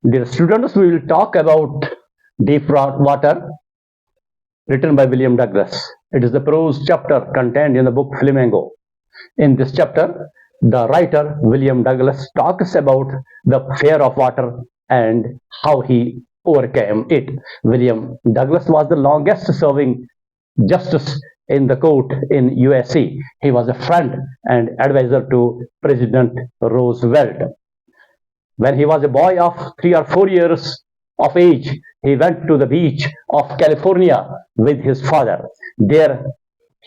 Dear students, we will talk about Deep Water, written by William Douglas. It is the prose chapter contained in the book Flamingo. In this chapter, the writer William Douglas talks about the fear of water and how he overcame it. William Douglas was the longest serving justice in the court in USA. He was a friend and advisor to President Roosevelt. When he was a boy of 3 or 4 years of age, he went to the beach of California with his father. There,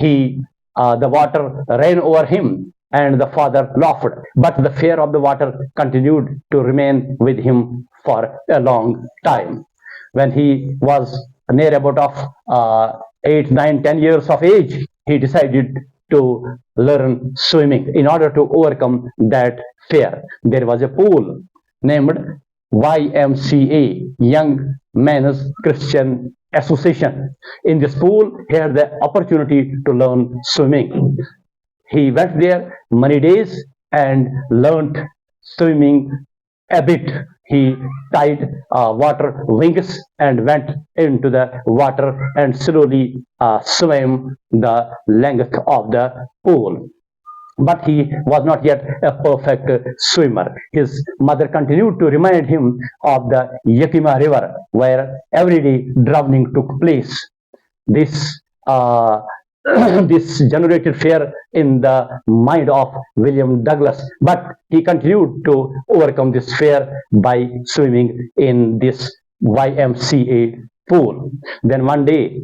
the water ran over him, and the father laughed. But the fear of the water continued to remain with him for a long time. When he was near about of 8, 9, 10 years of age, he decided to learn swimming in order to overcome that fear. There was a pool named YMCA, Young Men's Christian Association. In this pool, he had the opportunity to learn swimming. He went there many days and learned swimming a bit. He tied water wings and went into the water and slowly swam the length of the pool. But he was not yet a perfect swimmer. His mother continued to remind him of the Yakima River, where every day drowning took place. This this generated fear in the mind of William Douglas, but he continued to overcome this fear by swimming in this YMCA pool. Then one day,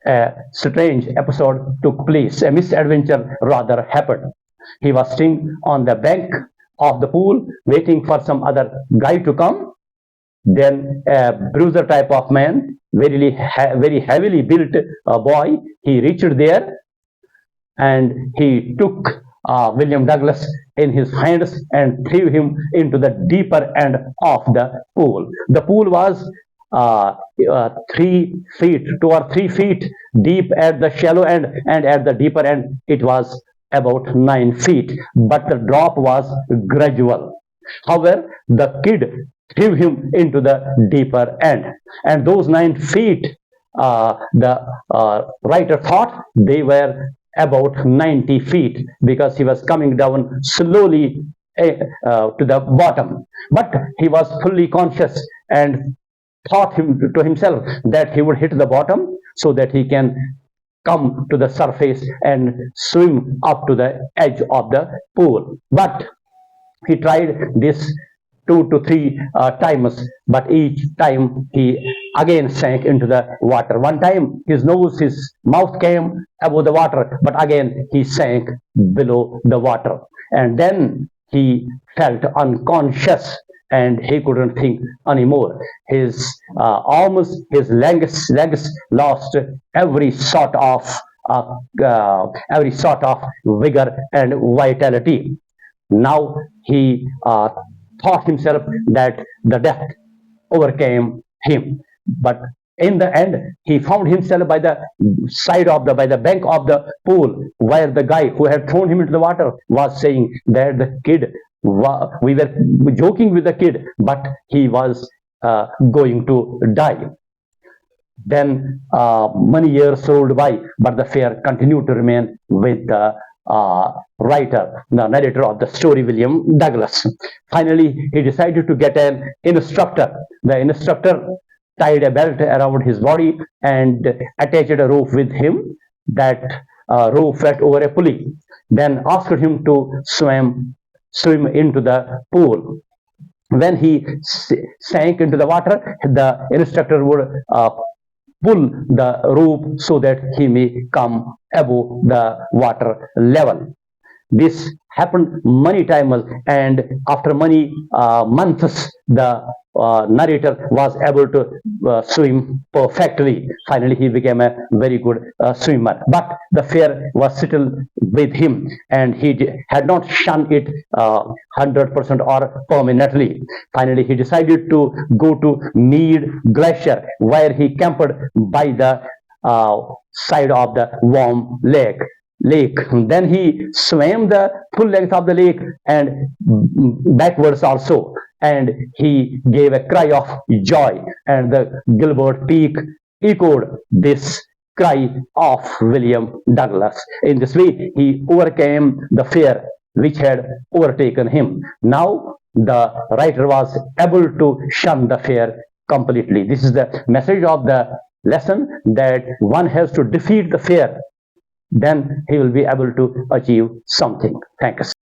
a strange episode took place. A misadventure rather happened. He was sitting on the bank of the pool waiting for some other guy to come. Then a bruiser type of man, very heavily built boy, he reached there and he took William Douglas in his hands and threw him into the deeper end of the pool. The pool was 3 feet, 2 or 3 feet deep at the shallow end, and at the deeper end it was about 9 feet, but the drop was gradual. However, the kid threw him into the deeper end, and those 9 feet, the writer thought they were about 90 feet because he was coming down slowly to the bottom. But he was fully conscious and thought to himself that he would hit the bottom so that he can come to the surface and swim up to the edge of the pool. But he tried this 2 to 3 times, but each time he again sank into the water. One time his mouth came above the water, but again he sank below the water. And then he felt unconscious and he couldn't think anymore. His arms, his legs lost every sort of vigor and vitality. Now he thought himself that the death overcame him, but in the end he found himself by the bank of the pool, where the guy who had thrown him into the water was saying that the kid, we were joking with the kid, but he was going to die. Then many years rolled by, but the fear continued to remain with the writer, the narrator of the story, William Douglas. Finally, he decided to get an instructor. The instructor tied a belt around his body and attached a rope with him. That rope went over a pulley. Then asked him to swim into the pool. When he sank into the water, the instructor would pull the rope so that he may come above the water level. This happened many times, and after many months, the narrator was able to swim perfectly. Finally, he became a very good swimmer. But the fear was settled with him, and he had not shunned it 100% or permanently. Finally, he decided to go to Mead Glacier, where he camped by the side of the warm lake. Then he swam the full length of the lake and backwards also. and he gave a cry of joy, and the Gilbert Peak echoed this cry of William Douglas. In this way, he overcame the fear which had overtaken him. Now, the writer was able to shun the fear completely. This is the message of the lesson, that one has to defeat the fear, then he will be able to achieve something. Thanks.